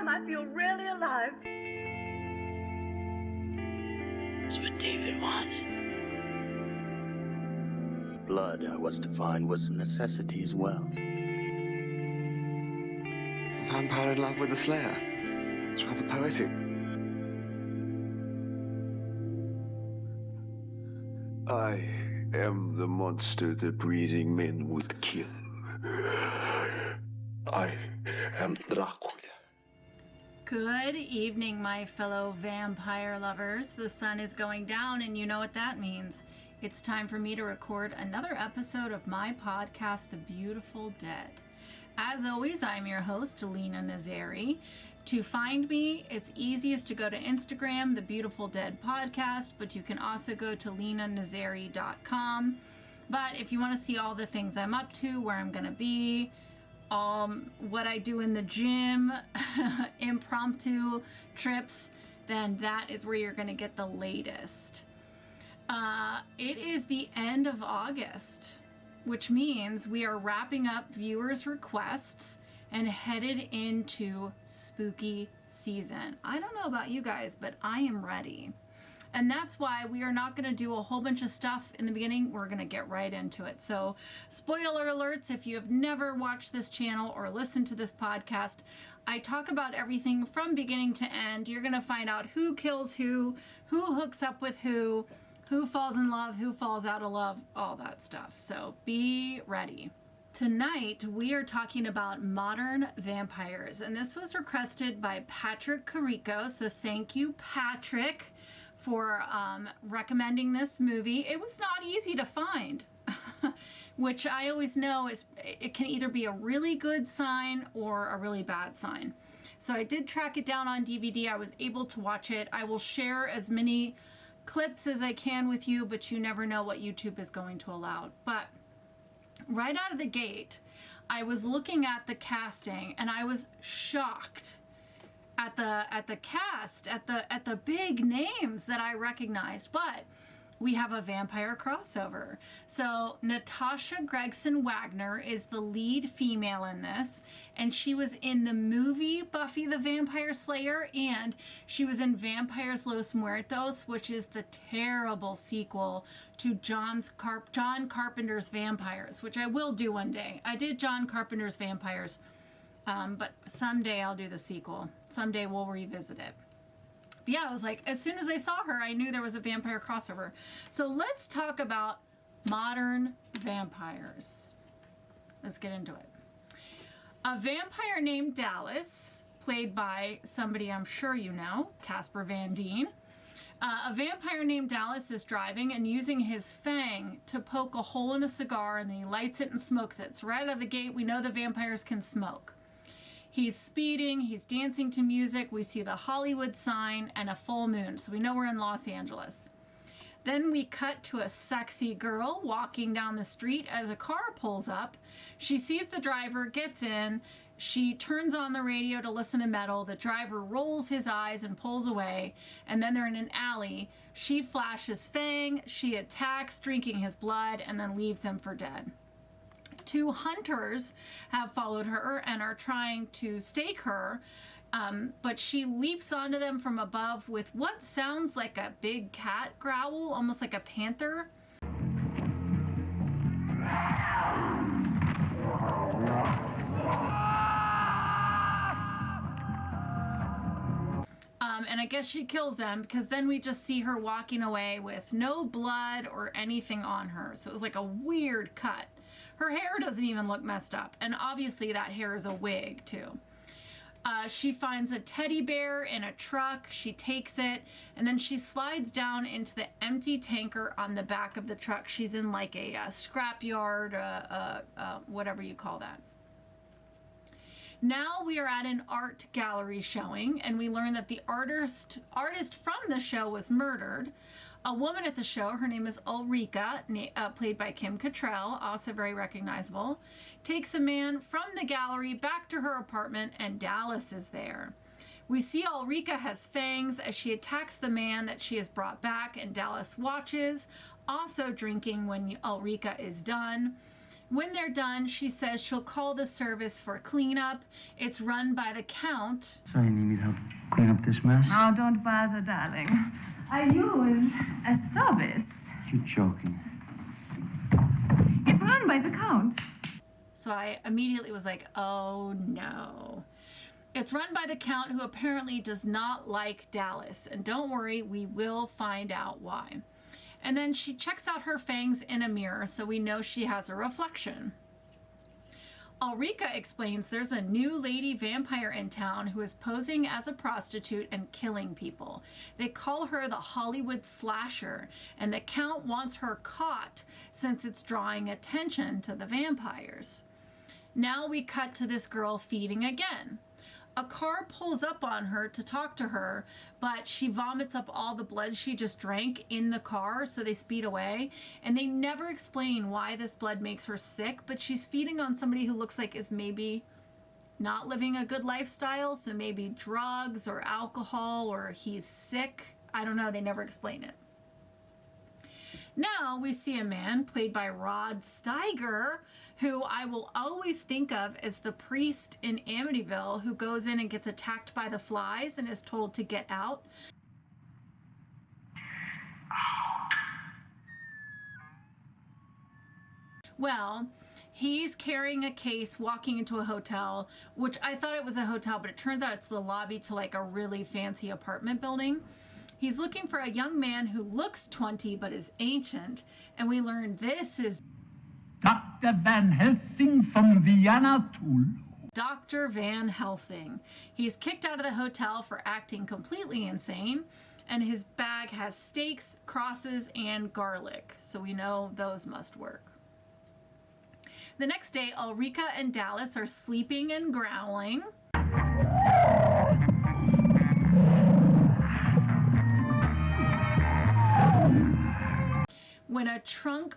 time I feel really alive. That's what David wanted. Blood, I was to find, was a necessity as well. A vampire in love with a slayer. It's rather poetic. I am the monster the breathing men would kill. I am Dracula. Good evening, my fellow vampire lovers. The sun is going down, and you know what that means. It's time for me to record another episode of my podcast, The Beautiful Dead. As always, I'm your host, Lena Nazari. To find me, it's easiest to go to Instagram, The Beautiful Dead Podcast, but you can also go to lenanazari.com. But if you want to see all the things I'm up to, where I'm going to be, what I do in the gym, impromptu trips, then that is where you're going to get the latest. It is the end of August, which means we are wrapping up viewers' requests and headed into spooky season. I don't know about you guys, but I am ready. And that's why we are not going to do a whole bunch of stuff in the beginning. We're going to get right into it. So, spoiler alerts, if you have never watched this channel or listened to this podcast, I talk about everything from beginning to end. You're going to find out who kills who hooks up with who falls in love, who falls out of love, all that stuff. So, be ready. Tonight, we are talking about modern vampires, and this was requested by Patrick Carrico. So, thank you, Patrick, for recommending this movie. It was not easy to find, which I always know is it can either be a really good sign or a really bad sign. So I did track it down on DVD. I was able to watch it. I will share as many clips as I can with you, but you never know what YouTube is going to allow. But right out of the gate, I was looking at the casting and I was shocked at the cast, at the big names that I recognized. But we have a vampire crossover. So Natasha Gregson Wagner is the lead female in this, and she was in the movie Buffy the Vampire Slayer, and she was in Vampires Los Muertos, which is the terrible sequel to John Carpenter's Vampires, which I will do one day. I did John Carpenter's Vampires, but someday I'll do the sequel. Someday we'll revisit it. But yeah, I was like, as soon as I saw her, I knew there was a vampire crossover. So let's talk about modern vampires. Let's get into it. A vampire named Dallas, played by somebody I'm sure you know, Casper Van Dien. A vampire named Dallas is driving and using his fang to poke a hole in a cigar, and then he lights it and smokes it. So right out of the gate, we know the vampires can smoke. He's speeding, he's dancing to music, we see the Hollywood sign and a full moon, so we know we're in Los Angeles. Then we cut to a sexy girl walking down the street as a car pulls up. She sees the driver, gets in, she turns on the radio to listen to metal, the driver rolls his eyes and pulls away, and then they're in an alley. She flashes fang, she attacks, drinking his blood, and then leaves him for dead. Two hunters have followed her and are trying to stake her, but she leaps onto them from above with what sounds like a big cat growl, almost like a panther. And I guess she kills them, because then we just see her walking away with no blood or anything on her. So it was like a weird cut. Her hair doesn't even look messed up, and obviously that hair is a wig too. She finds a teddy bear in a truck, she takes it, and then she slides down into the empty tanker on the back of the truck. She's in like a scrap yard, whatever you call that. Now we are at an art gallery showing, and we learn that the artist from the show was murdered. A woman at the show, her name is Ulrika, played by Kim Cattrall, also very recognizable, takes a man from the gallery back to her apartment, and Dallas is there. We see Ulrika has fangs as she attacks the man that she has brought back, and Dallas watches, also drinking when Ulrika is done. When they're done, she says she'll call the service for cleanup. It's run by the Count. So you need me to help clean up this mess? Oh, don't bother, darling. I use a service. You're joking. It's run by the Count. So I immediately was like, oh no. It's run by the Count, who apparently does not like Dallas. And don't worry, we will find out why. And then she checks out her fangs in a mirror, so we know she has a reflection. Ulrika explains there's a new lady vampire in town who is posing as a prostitute and killing people. They call her the Hollywood Slasher, and the Count wants her caught since it's drawing attention to the vampires. Now we cut to this girl feeding again. A car pulls up on her to talk to her, but she vomits up all the blood she just drank in the car, so they speed away. And they never explain why this blood makes her sick, but she's feeding on somebody who looks like is maybe not living a good lifestyle, so maybe drugs or alcohol, or he's sick. I don't know, they never explain it. Now we see a man played by Rod Steiger, who I will always think of as the priest in Amityville who goes in and gets attacked by the flies and is told to get out. Well, he's carrying a case walking into a hotel, which I thought it was a hotel, but it turns out it's the lobby to like a really fancy apartment building. He's looking for a young man who looks 20 but is ancient, and we learn this is Dr. Van Helsing from Vienna Tool. Dr. Van Helsing. He's kicked out of the hotel for acting completely insane, and his bag has steaks, crosses, and garlic, so we know those must work. The next day, Ulrika and Dallas are sleeping and growling.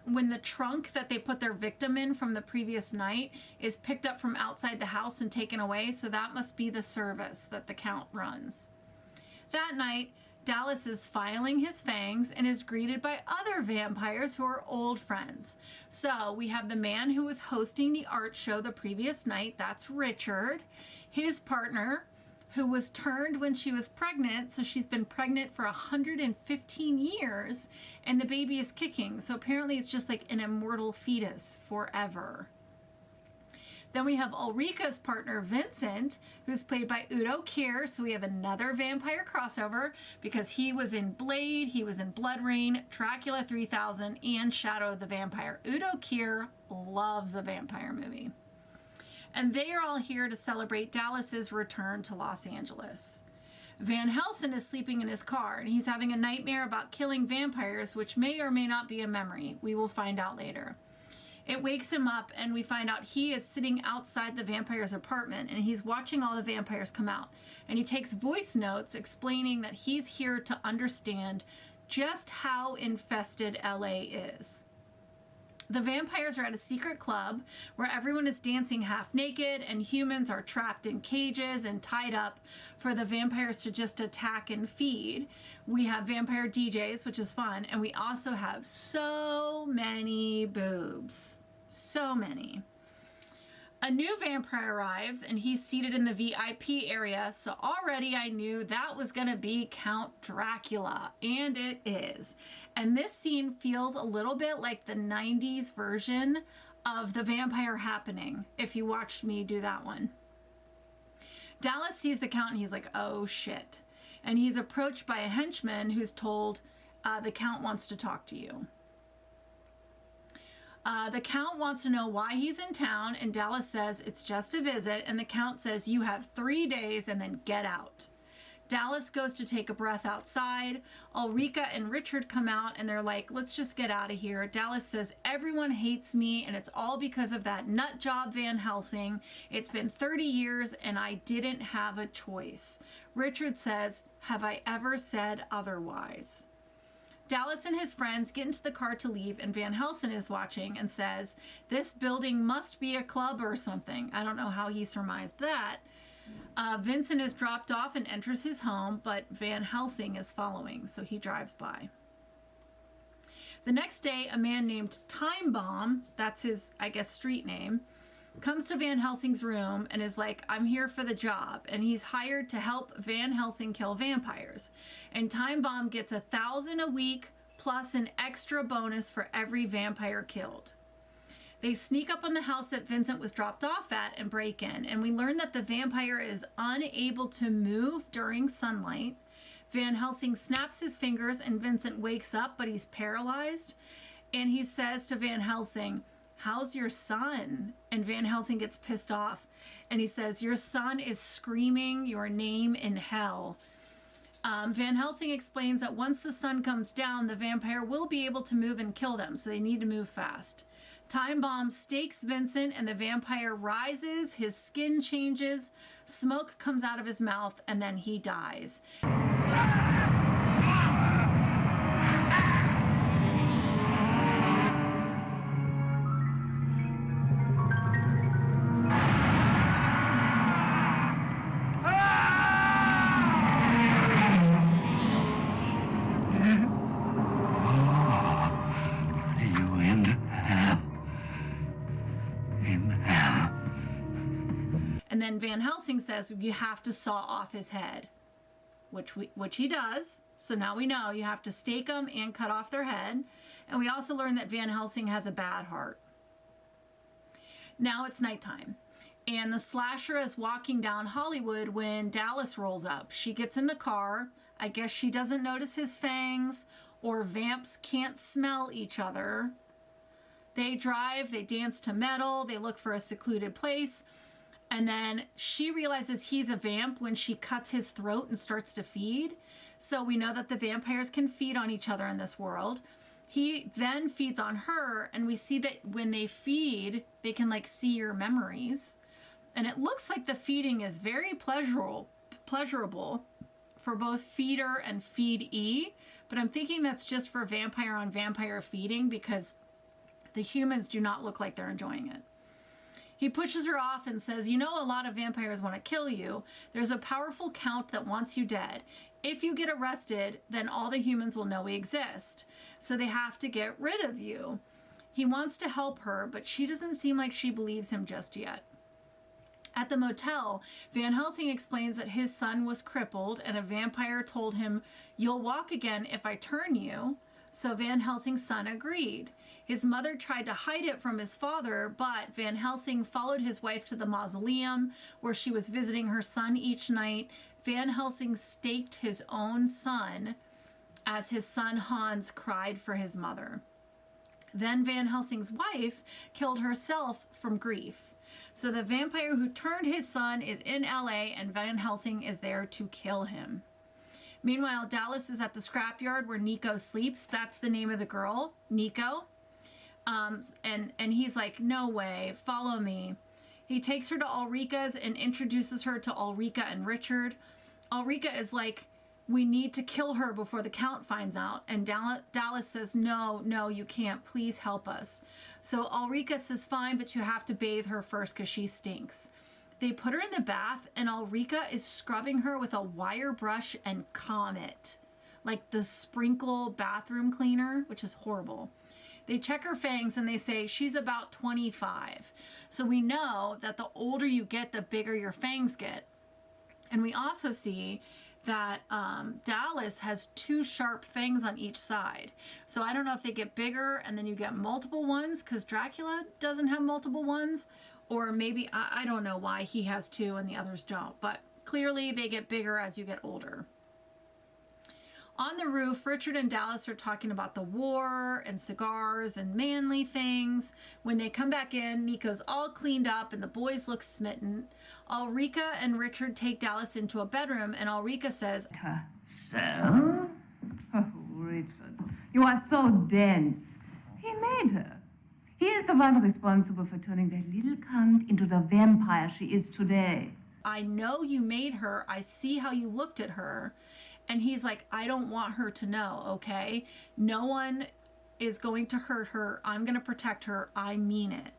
When the trunk that they put their victim in from the previous night is picked up from outside the house and taken away, so that must be the service that the Count runs. That night, Dallas is filing his fangs and is greeted by other vampires who are old friends. So we have the man who was hosting the art show the previous night, that's Richard, his partner, who was turned when she was pregnant, so she's been pregnant for 115 years, and the baby is kicking, so apparently it's just like an immortal fetus forever. Then we have Ulrika's partner, Vincent, who's played by Udo Kier, so we have another vampire crossover, because he was in Blade, he was in Blood Rain, Dracula 3000, and Shadow of the Vampire. Udo Kier loves a vampire movie. And they are all here to celebrate Dallas's return to Los Angeles. Van Helsing is sleeping in his car, and he's having a nightmare about killing vampires, which may or may not be a memory. We will find out later. It wakes him up, and we find out he is sitting outside the vampire's apartment, and he's watching all the vampires come out. And he takes voice notes explaining that he's here to understand just how infested LA is. The vampires are at a secret club where everyone is dancing half naked and humans are trapped in cages and tied up for the vampires to just attack and feed. We have vampire DJs, which is fun, and we also have so many boobs. So many. A new vampire arrives and he's seated in the VIP area, so already I knew that was going to be Count Dracula, and it is. And this scene feels a little bit like the 90s version of The Vampire Happening, if you watched me do that one. Dallas sees the Count and he's like, oh shit. And he's approached by a henchman who's told, the Count wants to talk to you. The Count wants to know why he's in town, and Dallas says it's just a visit, and the Count says you have 3 days and then get out. Dallas goes to take a breath outside. Ulrika and Richard come out and they're like, let's just get out of here. Dallas says, everyone hates me and it's all because of that nut job Van Helsing. It's been 30 years and I didn't have a choice. Richard says, have I ever said otherwise? Dallas and his friends get into the car to leave, and Van Helsing is watching and says, this building must be a club or something. I don't know how he surmised that. Vincent is dropped off and enters his home, but Van Helsing is following, so he drives by. The next day, a man named Time Bomb, that's his, I guess, street name, comes to Van Helsing's room and is like, I'm here for the job. And he's hired to help Van Helsing kill vampires. And Time Bomb gets 1,000 a week plus an extra bonus for every vampire killed. They sneak up on the house that Vincent was dropped off at and break in. And we learn that the vampire is unable to move during sunlight. Van Helsing snaps his fingers and Vincent wakes up, but he's paralyzed. And he says to Van Helsing, how's your son? And Van Helsing gets pissed off and he says, your son is screaming your name in hell. Van Helsing explains that once the sun comes down, the vampire will be able to move and kill them, so they need to move fast. Time Bomb stakes Vincent and the vampire rises, his skin changes, smoke comes out of his mouth, and then he dies. You in hell. In hell. And then Van Helsing says you have to saw off his head, which he does. So now we know you have to stake them and cut off their head. And we also learn that Van Helsing has a bad heart. Now it's nighttime. And the slasher is walking down Hollywood when Dallas rolls up. She gets in the car. I guess she doesn't notice his fangs, or vamps can't smell each other. They drive, they dance to metal, they look for a secluded place. And then she realizes he's a vamp when she cuts his throat and starts to feed. So we know that the vampires can feed on each other in this world. He then feeds on her, and we see that when they feed, they can like see your memories. And it looks like the feeding is very pleasurable for both feeder and feed-e, but I'm thinking that's just for vampire on vampire feeding because the humans do not look like they're enjoying it. He pushes her off and says, you know, a lot of vampires want to kill you. There's a powerful count that wants you dead. If you get arrested, then all the humans will know we exist. So they have to get rid of you. He wants to help her, but she doesn't seem like she believes him just yet. At the motel, Van Helsing explains that his son was crippled and a vampire told him, you'll walk again if I turn you. So Van Helsing's son agreed. His mother tried to hide it from his father, but Van Helsing followed his wife to the mausoleum where she was visiting her son each night. Van Helsing staked his own son as his son Hans cried for his mother. Then Van Helsing's wife killed herself from grief. So the vampire who turned his son is in LA and Van Helsing is there to kill him. Meanwhile, Dallas is at the scrapyard where Nico sleeps. That's the name of the girl, Nico. And he's like, no way, follow me. He takes her to Ulrika's and introduces her to Ulrika and Richard. Ulrika is like, we need to kill her before the Count finds out. And Dallas says, no, you can't. Please help us. So Ulrika says, fine, but you have to bathe her first because she stinks. They put her in the bath and Ulrika is scrubbing her with a wire brush and Comet, like the sprinkle bathroom cleaner, which is horrible. They check her fangs and they say she's about 25. So we know that the older you get, the bigger your fangs get. And we also see that Dallas has 2 sharp fangs on each side. So I don't know if they get bigger and then you get multiple ones because Dracula doesn't have multiple ones, or maybe, I don't know why he has 2 and the others don't, but clearly they get bigger as you get older. On the roof, Richard and Dallas are talking about the war and cigars and manly things. When they come back in, Nico's all cleaned up and the boys look smitten. Ulrika and Richard take Dallas into a bedroom and Ulrika says, So? Oh, Richard, you are so dense. He made her. He is the one responsible for turning that little cunt into the vampire she is today. I know you made her. I see how you looked at her. And he's like, I don't want her to know, okay? No one is going to hurt her. I'm going to protect her. I mean it.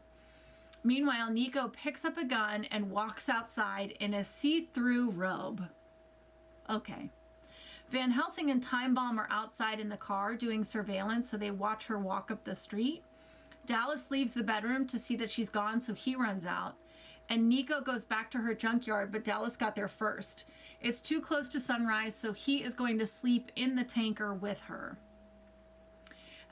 Meanwhile, Nico picks up a gun and walks outside in a see-through robe. Okay. Van Helsing and Time Bomb are outside in the car doing surveillance, so they watch her walk up the street. Dallas leaves the bedroom to see that she's gone, so he runs out. And Nico goes back to her junkyard, but Dallas got there first. It's too close to sunrise, so he is going to sleep in the tanker with her.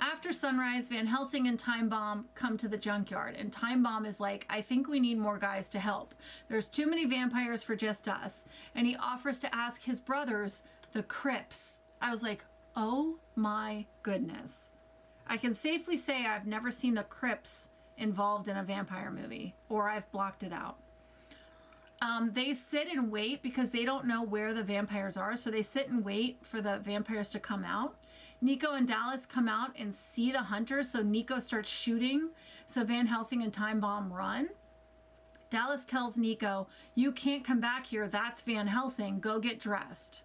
After sunrise, Van Helsing and Time Bomb come to the junkyard, and Time Bomb is like, I think we need more guys to help. There's too many vampires for just us. And he offers to ask his brothers, the Crips. I was like, oh my goodness. I can safely say I've never seen the Crips involved in a vampire movie, or I've blocked it out. They sit and wait because they don't know where the vampires are, so they sit and wait for the vampires to come out. Nico and Dallas come out and see the hunters, so Nico starts shooting, so Van Helsing and Time Bomb run. Dallas tells Nico, you can't come back here, that's Van Helsing, go get dressed.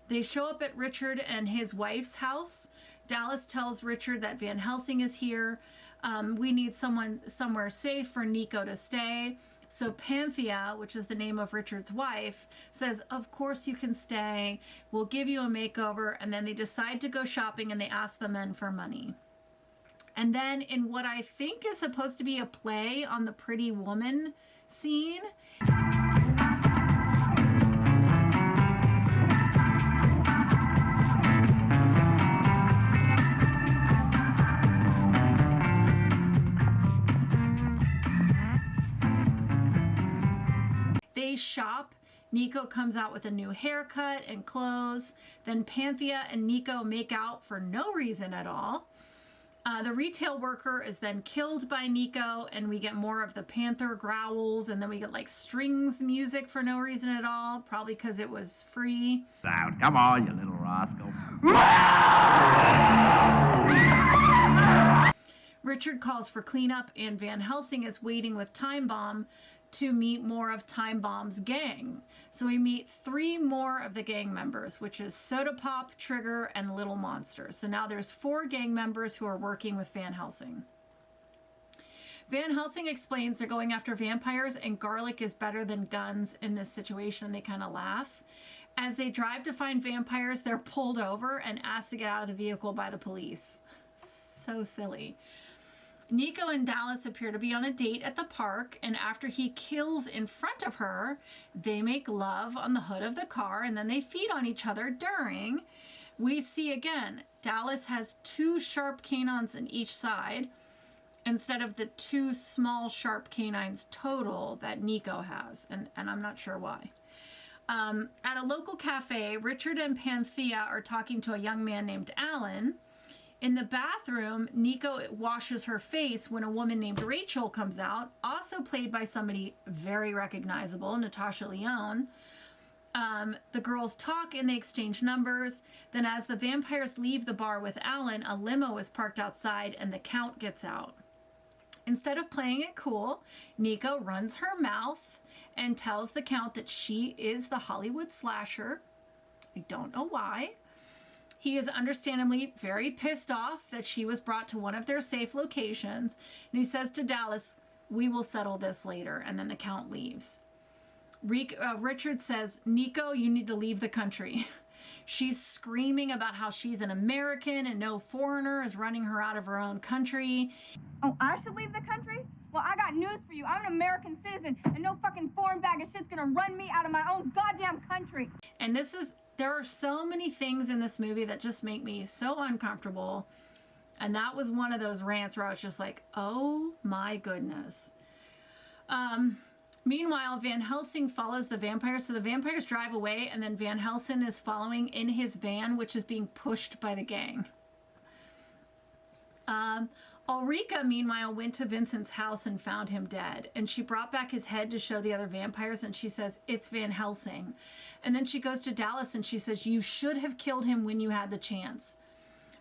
They show up at Richard and his wife's house. Dallas tells Richard that Van Helsing is here. We need someone somewhere safe for Nico to stay. So Panthea, which is the name of Richard's wife, says, of course you can stay. We'll give you a makeover. And then they decide to go shopping and they ask the men for money. And then in what I think is supposed to be a play on the Pretty Woman scene, they shop. Nico comes out with a new haircut and clothes. Then Panthea and Nico make out for no reason at all. The retail worker is then killed by Nico, and we get more of the panther growls, and then we get like strings music for no reason at all, probably because it was free. Loud. Come on, you little rascal. Richard calls for cleanup, and Van Helsing is waiting with Time Bomb to meet more of Time Bomb's gang. So we meet 3 more of the gang members, which is Soda Pop, Trigger, and Little Monster. So now there's 4 gang members who are working with Van Helsing. Van Helsing explains they're going after vampires and garlic is better than guns in this situation. They kind of laugh. As they drive to find vampires, they're pulled over and asked to get out of the vehicle by the police. So silly. Nico and Dallas appear to be on a date at the park, and after he kills in front of her, they make love on the hood of the car, and then they feed on each other during. We see again, Dallas has 2 sharp canines in each side, instead of the 2 small sharp canines total that Nico has, and I'm not sure why. At a local cafe, Richard and Panthea are talking to a young man named Alan. In the bathroom, Nico washes her face when a woman named Rachel comes out, also played by somebody very recognizable, Natasha Lyonne. The girls talk and they exchange numbers. Then as the vampires leave the bar with Alan, a limo is parked outside and the Count gets out. Instead of playing it cool, Nico runs her mouth and tells the Count that she is the Hollywood slasher. I don't know why. He is understandably very pissed off that she was brought to one of their safe locations. And he says to Dallas, we will settle this later. And then the Count leaves. Richard says, Nico, you need to leave the country. She's screaming about how she's an American and no foreigner is running her out of her own country. Oh, I should leave the country? Well, I got news for you. I'm an American citizen, and no fucking foreign bag of shit's gonna run me out of my own goddamn country. And there are so many things in this movie that just make me so uncomfortable. And that was one of those rants where I was just like, oh my goodness. Meanwhile, Van Helsing follows the vampires. So the vampires drive away, and then Van Helsing is following in his van, which is being pushed by the gang. Ulrika, meanwhile, went to Vincent's house and found him dead. And she brought back his head to show the other vampires, and she says, it's Van Helsing. And then she goes to Dallas and she says, you should have killed him when you had the chance.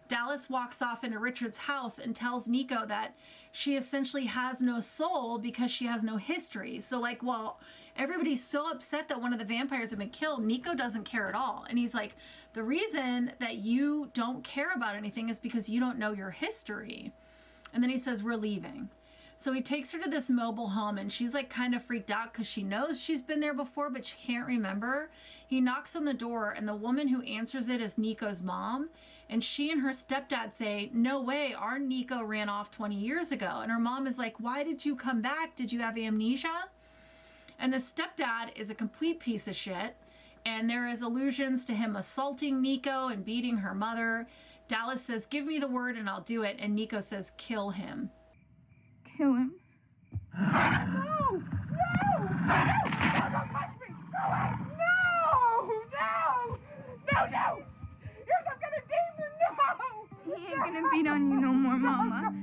Dallas walks off into Richard's house and tells Nico that she essentially has no soul because she has no history. So like, well, everybody's so upset that one of the vampires have been killed. Nico doesn't care at all. And he's like, the reason that you don't care about anything is because you don't know your history. And then he says, we're leaving. So he takes her to this mobile home, and she's like kind of freaked out because she knows she's been there before, but she can't remember. He knocks on the door, and the woman who answers it is Nico's mom. And she and her stepdad say, no way, our Nico ran off 20 years ago. And her mom is like, why did you come back? Did you have amnesia? And the stepdad is a complete piece of shit. And there is allusions to him assaulting Nico and beating her mother. Dallas says, give me the word and I'll do it. And Nico says, kill him. Kill him. No! No! Don't touch me! Go away! No! No! No, no! You're some kind of demon! No! He ain't gonna beat on you no more, Mama.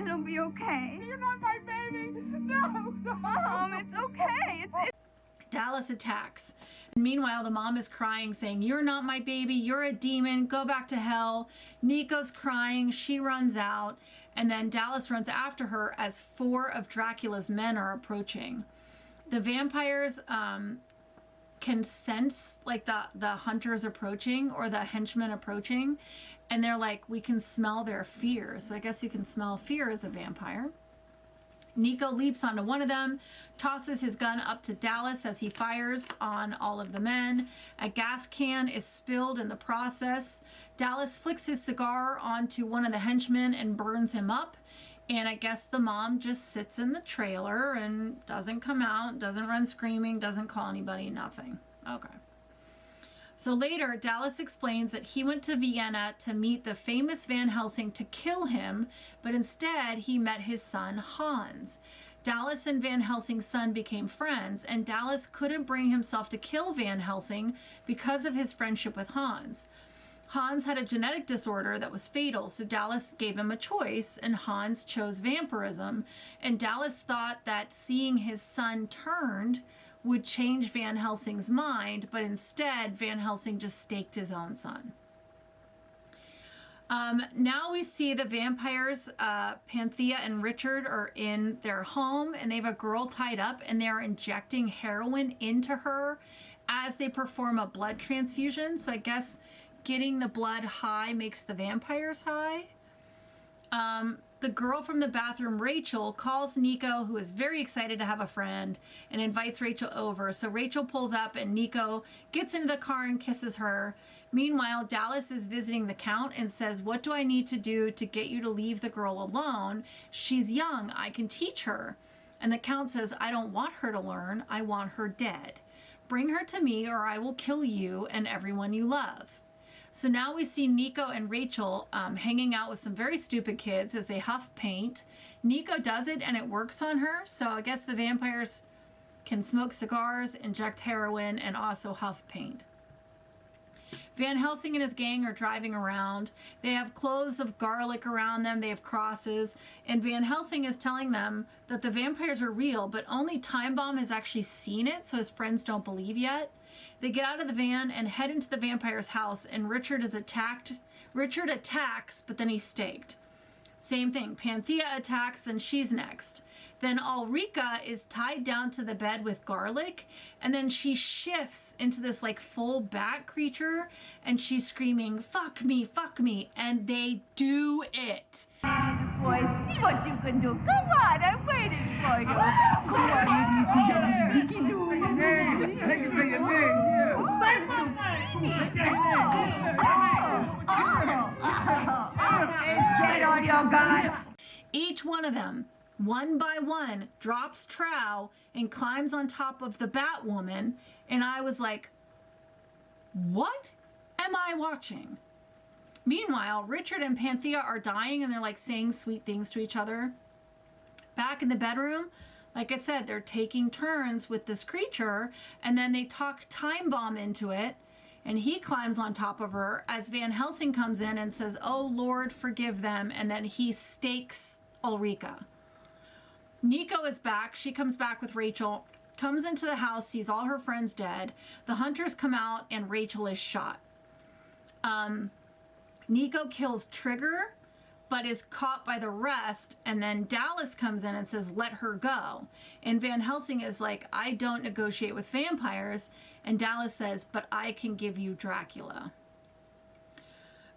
It'll be okay. You're not my baby! No! No! Mom, it's okay. It's Dallas attacks. And meanwhile, the mom is crying, saying, you're not my baby. You're a demon. Go back to hell. Nico's crying. She runs out. And then Dallas runs after her as 4 of Dracula's men are approaching. The vampires can sense like the hunters approaching or the henchmen approaching. And they're like, we can smell their fear. So I guess you can smell fear as a vampire. Nico leaps onto one of them, tosses his gun up to Dallas as he fires on all of the men. A gas can is spilled in the process. Dallas flicks his cigar onto one of the henchmen and burns him up. And I guess the mom just sits in the trailer and doesn't come out, doesn't run screaming, doesn't call anybody, nothing. Okay. So later, Dallas explains that he went to Vienna to meet the famous Van Helsing to kill him, but instead he met his son, Hans. Dallas and Van Helsing's son became friends, and Dallas couldn't bring himself to kill Van Helsing because of his friendship with Hans. Hans had a genetic disorder that was fatal, so Dallas gave him a choice, and Hans chose vampirism. And Dallas thought that seeing his son turned would change Van Helsing's mind, but instead Van Helsing just staked his own son. Now we see the vampires, Panthea and Richard, are in their home, and they have a girl tied up, and they're injecting heroin into her as they perform a blood transfusion. So I guess getting the blood high makes the vampires high. The girl from the bathroom, Rachel, calls Nico, who is very excited to have a friend, and invites Rachel over. So Rachel pulls up, and Nico gets into the car and kisses her. Meanwhile, Dallas is visiting the Count and says, what do I need to do to get you to leave the girl alone? She's young. I can teach her. And the Count says, I don't want her to learn. I want her dead. Bring her to me, or I will kill you and everyone you love. So now we see Nico and Rachel hanging out with some very stupid kids as they huff paint. Nico does it and it works on her. So I guess the vampires can smoke cigars, inject heroin, and also huff paint. Van Helsing and his gang are driving around. They have clothes of garlic around them. They have crosses. And Van Helsing is telling them that the vampires are real, but only Time Bomb has actually seen it, so his friends don't believe yet. They get out of the van and head into the vampire's house, and Richard is attacked. Richard attacks, but then he's staked. Same thing. Panthea attacks, then she's next. Then Ulrika is tied down to the bed with garlic, and then she shifts into this like full bat creature, and she's screaming, fuck me, and they do it. Boys, see what you can do. Come on, I'm waiting for you. Come on, let me see your sticky do. Is that all you got? Each one of them, one by one, drops trow and climbs on top of the Batwoman, and I was like, what am I watching? Meanwhile, Richard and Panthea are dying, and they're like saying sweet things to each other. Back in the bedroom, like I said, they're taking turns with this creature, and then they talk Time Bomb into it, and he climbs on top of her as Van Helsing comes in and says, oh Lord, forgive them, and then he stakes Ulrika. Nico is back. She comes back with Rachel, comes into the house, sees all her friends dead. The hunters come out, and Rachel is shot. Nico kills Trigger, but is caught by the rest, and then Dallas comes in and says, let her go. And Van Helsing is like, I don't negotiate with vampires. And Dallas says, but I can give you Dracula.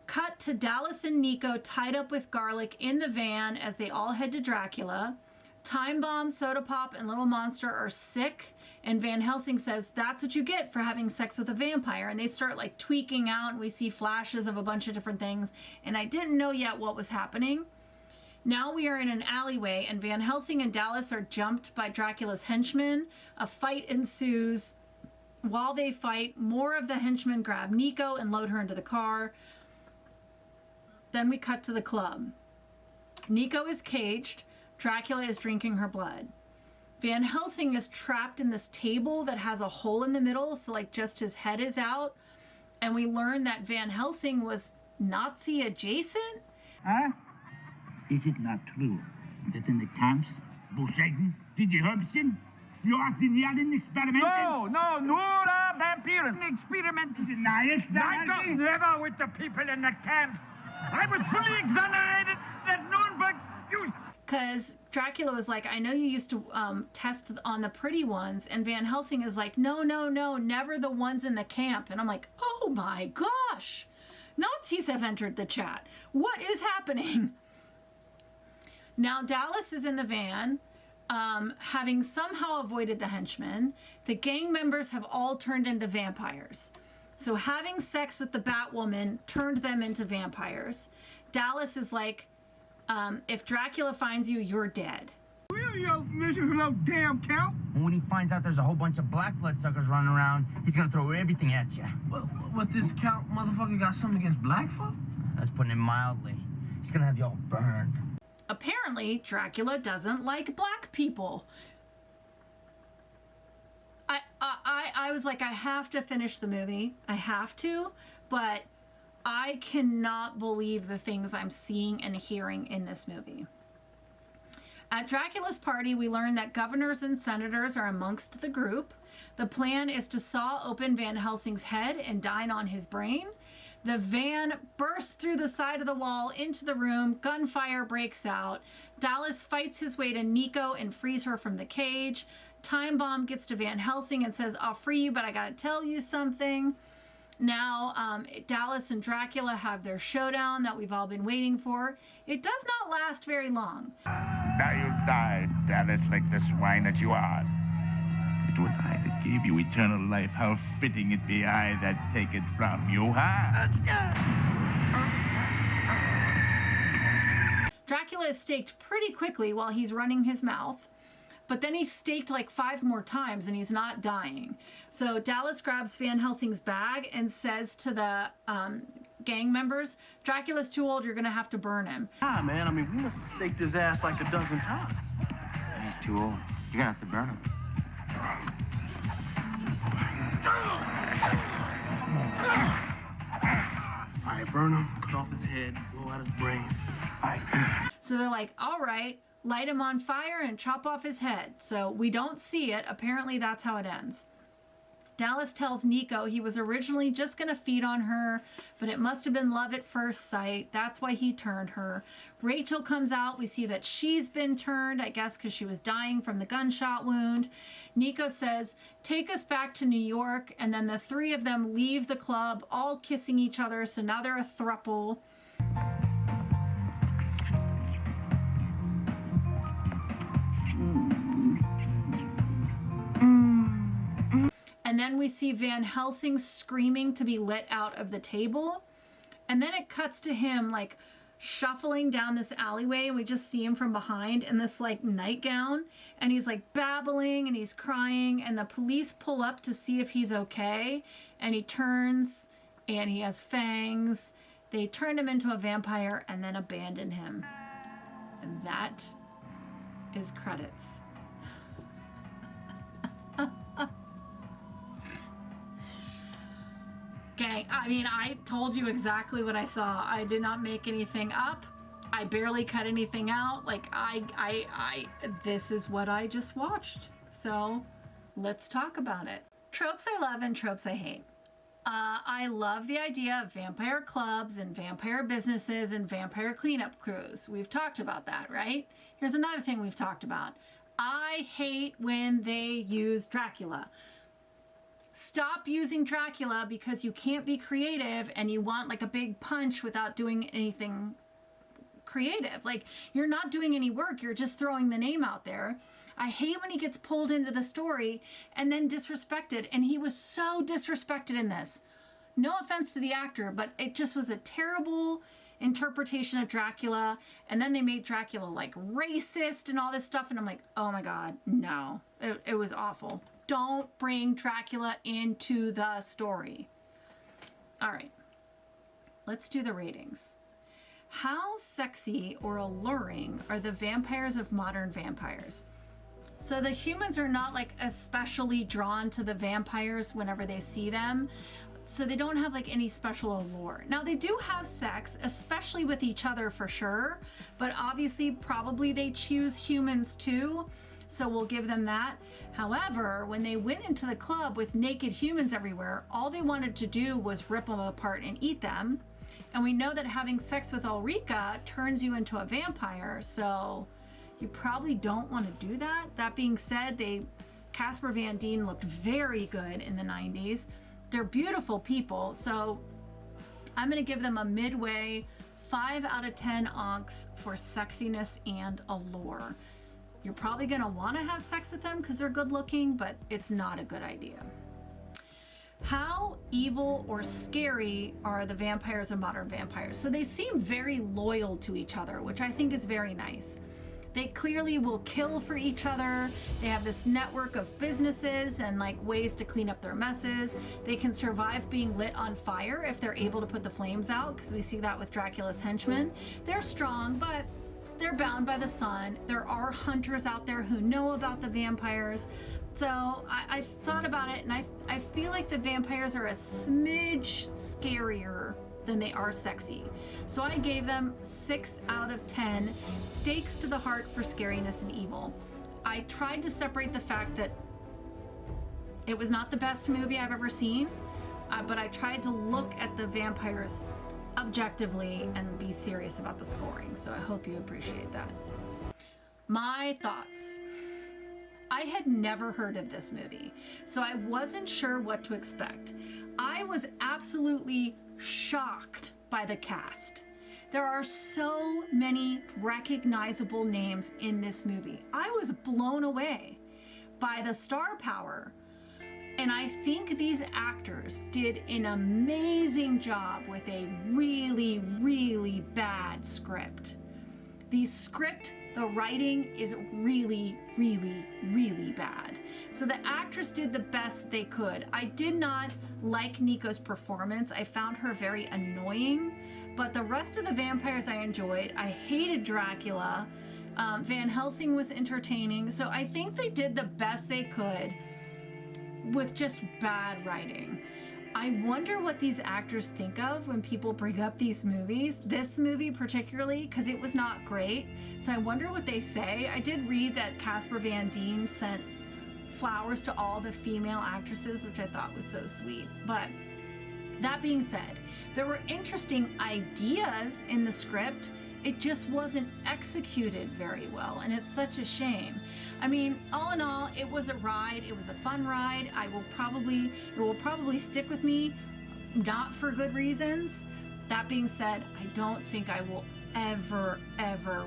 Cut to Dallas and Nico tied up with garlic in the van as they all head to Dracula. Time Bomb, Soda Pop, and Little Monster are sick, and Van Helsing says that's what you get for having sex with a vampire, and they start like tweaking out, and we see flashes of a bunch of different things, and I didn't know yet what was happening. Now we are in an alleyway, and Van Helsing and Dallas are jumped by Dracula's henchmen. A fight ensues. While they fight, more of the henchmen grab Nico and load her into the car. Then we cut to the club. Nico is caged. Dracula is drinking her blood. Van Helsing is trapped in this table that has a hole in the middle, so like just his head is out. And we learn that Van Helsing was Nazi adjacent. Huh? Is it not true that in the camps, Poseidon, Vidjehubsen, 14 Jahren experimenten? No, nur Vampiren experimenten. Deny it, I never with the people in the camps. I was fully exonerated at Nuremberg. Because Dracula was like, I know you used to test on the pretty ones. And Van Helsing is like, no, never the ones in the camp. And I'm like, oh my gosh. Nazis have entered the chat. What is happening? Now Dallas is in the van, having somehow avoided the henchmen. The gang members have all turned into vampires. So having sex with the Batwoman turned them into vampires. Dallas is like, if Dracula finds you, you're dead. Really, mission no damn count. When he finds out there's a whole bunch of black blood suckers running around, he's gonna throw everything at you. What this count motherfucker got something against black folk? That's putting it mildly. He's gonna have y'all burned. Apparently, Dracula doesn't like black people. I was like, I have to finish the movie. I have to, but I cannot believe the things I'm seeing and hearing in this movie. At Dracula's party, we learn that governors and senators are amongst the group. The plan is to saw open Van Helsing's head and dine on his brain. The van bursts through the side of the wall into the room. Gunfire breaks out. Dallas fights his way to Nico and frees her from the cage. Time Bomb gets to Van Helsing and says, I'll free you, but I gotta tell you something. Now, Dallas and Dracula have their showdown that we've all been waiting for. It does not last very long. Now you died, Dallas, like the swine that you are. It was I that gave you eternal life. How fitting it be I that take it from you, huh? Dracula is staked pretty quickly while he's running his mouth, but then he's staked like 5 more times and he's not dying. So Dallas grabs Van Helsing's bag and says to the gang members, Dracula's too old, you're gonna have to burn him. Ah, man, I mean, we must have staked his ass like a dozen times. He's too old. You're gonna have to burn him. All right, burn him, cut off his head, blow out his brain. All right. So they're like, all right, light him on fire and chop off his head. So we don't see it. Apparently that's how it ends. Dallas tells Nico he was originally just going to feed on her, but it must have been love at first sight. That's why he turned her. Rachel comes out. We see that she's been turned, I guess because she was dying from the gunshot wound. Nico says, take us back to New York. And then the 3 of them leave the club, all kissing each other. So now they're a throuple. And then we see Van Helsing screaming to be let out of the table. And then it cuts to him like shuffling down this alleyway. We just see him from behind in this like nightgown. And he's like babbling and he's crying. And the police pull up to see if he's okay. And he turns and he has fangs. They turn him into a vampire and then abandon him. And that is credits. Okay, I mean, I told you exactly what I saw. I did not make anything up. I barely cut anything out. Like, this is what I just watched. So, let's talk about it. Tropes I love and tropes I hate. I love the idea of vampire clubs and vampire businesses and vampire cleanup crews. We've talked about that, right? Here's another thing we've talked about. I hate when they use Dracula. Stop using Dracula because you can't be creative and you want like a big punch without doing anything creative. Like, you're not doing any work. You're just throwing the name out there. I hate when he gets pulled into the story and then disrespected. And he was so disrespected in this. No offense to the actor, but it just was a terrible interpretation of Dracula. And then they made Dracula like racist and all this stuff. And I'm like, oh my God, no, it was awful. Don't bring Dracula into the story. All right, let's do the ratings. How sexy or alluring are the vampires of modern vampires? So the humans are not like especially drawn to the vampires whenever they see them. So they don't have like any special allure. Now they do have sex, especially with each other for sure, but obviously probably they choose humans too. So we'll give them that. However, when they went into the club with naked humans everywhere, all they wanted to do was rip them apart and eat them. And we know that having sex with Ulrika turns you into a vampire, so you probably don't want to do that. That being said, Casper Van Dien looked very good in the 90s. They're beautiful people, so I'm going to give them a midway 5 out of 10 onks for sexiness and allure. You're probably going to want to have sex with them because they're good looking, but it's not a good idea. How evil or scary are the vampires of modern vampires? So they seem very loyal to each other, which I think is very nice. They clearly will kill for each other. They have this network of businesses and like ways to clean up their messes. They can survive being lit on fire if they're able to put the flames out, because we see that with Dracula's henchmen. They're strong, but they're bound by the sun. There are hunters out there who know about the vampires. So I thought about it, and I feel like the vampires are a smidge scarier than they are sexy. So I gave them 6 out of 10 stakes to the heart for scariness and evil. I tried to separate the fact that it was not the best movie I've ever seen, but I tried to look at the vampires objectively and be serious about the scoring. So I hope you appreciate that. My thoughts. I had never heard of this movie, so I wasn't sure what to expect. I was absolutely shocked by the cast. There are so many recognizable names in this movie. I was blown away by the star power. And I think these actors did an amazing job with a really, really bad script. The writing is really, really, really bad. So the actress did the best they could. I did not like Nico's performance. I found her very annoying, but the rest of the vampires I enjoyed. I hated Dracula. Van Helsing was entertaining. So I think they did the best they could with just bad writing. I wonder what these actors think of when people bring up these movies, this movie particularly, because it was not great. So I wonder what they say. I did read that Casper Van Dien sent flowers to all the female actresses, which I thought was so sweet. But that being said, there were interesting ideas in the script. It just wasn't executed very well, and it's such a shame. I mean, all in all, it was a ride. It was a fun ride. It will probably stick with me, not for good reasons. That being said, I don't think I will ever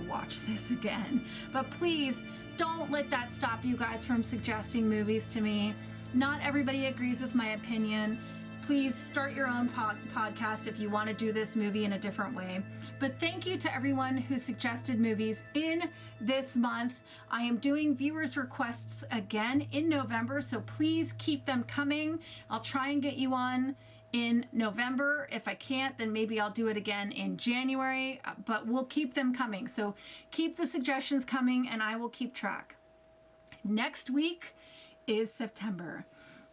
watch this again. But please, don't let that stop you guys from suggesting movies to me. Not everybody agrees with my opinion. Please start your own podcast if you want to do this movie in a different way. But thank you to everyone who suggested movies in this month. I am doing viewers' requests again in November, so please keep them coming. I'll try and get you on in November. If I can't, then maybe I'll do it again in January, but we'll keep them coming. So keep the suggestions coming and I will keep track. Next week is September.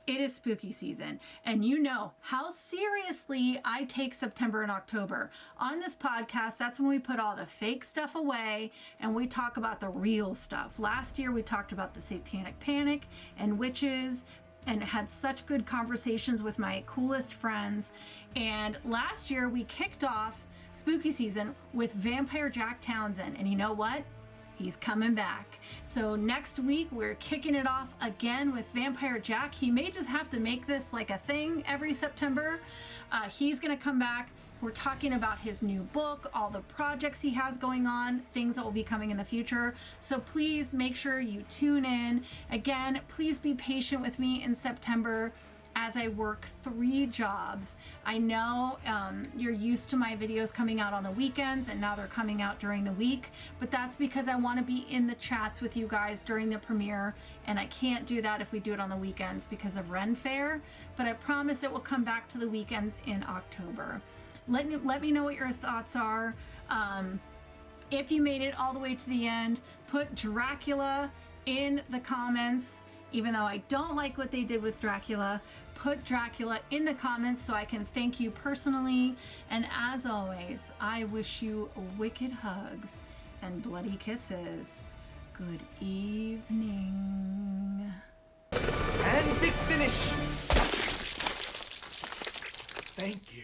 It is spooky season, and you know how seriously I take September and October. On this podcast, that's when we put all the fake stuff away and we talk about the real stuff. Last year, we talked about the Satanic Panic and witches and had such good conversations with my coolest friends. And last year, we kicked off spooky season with Vampire Jack Townsend, and you know what? He's coming back. So next week, we're kicking it off again with Vampire Jack. He may just have to make this like a thing every September. He's gonna come back. We're talking about his new book, all the projects he has going on, things that will be coming in the future. So please make sure you tune in. Again, please be patient with me in September as I work 3 jobs. I know you're used to my videos coming out on the weekends, and now they're coming out during the week, but that's because I want to be in the chats with you guys during the premiere, and I can't do that if we do it on the weekends because of Ren Fair, but I promise it will come back to the weekends in October. Let me know what your thoughts are. If you made it all the way to the end, put Dracula in the comments. Even though I don't like what they did with Dracula, put Dracula in the comments so I can thank you personally. And as always, I wish you wicked hugs and bloody kisses. Good evening. And big finish. Thank you.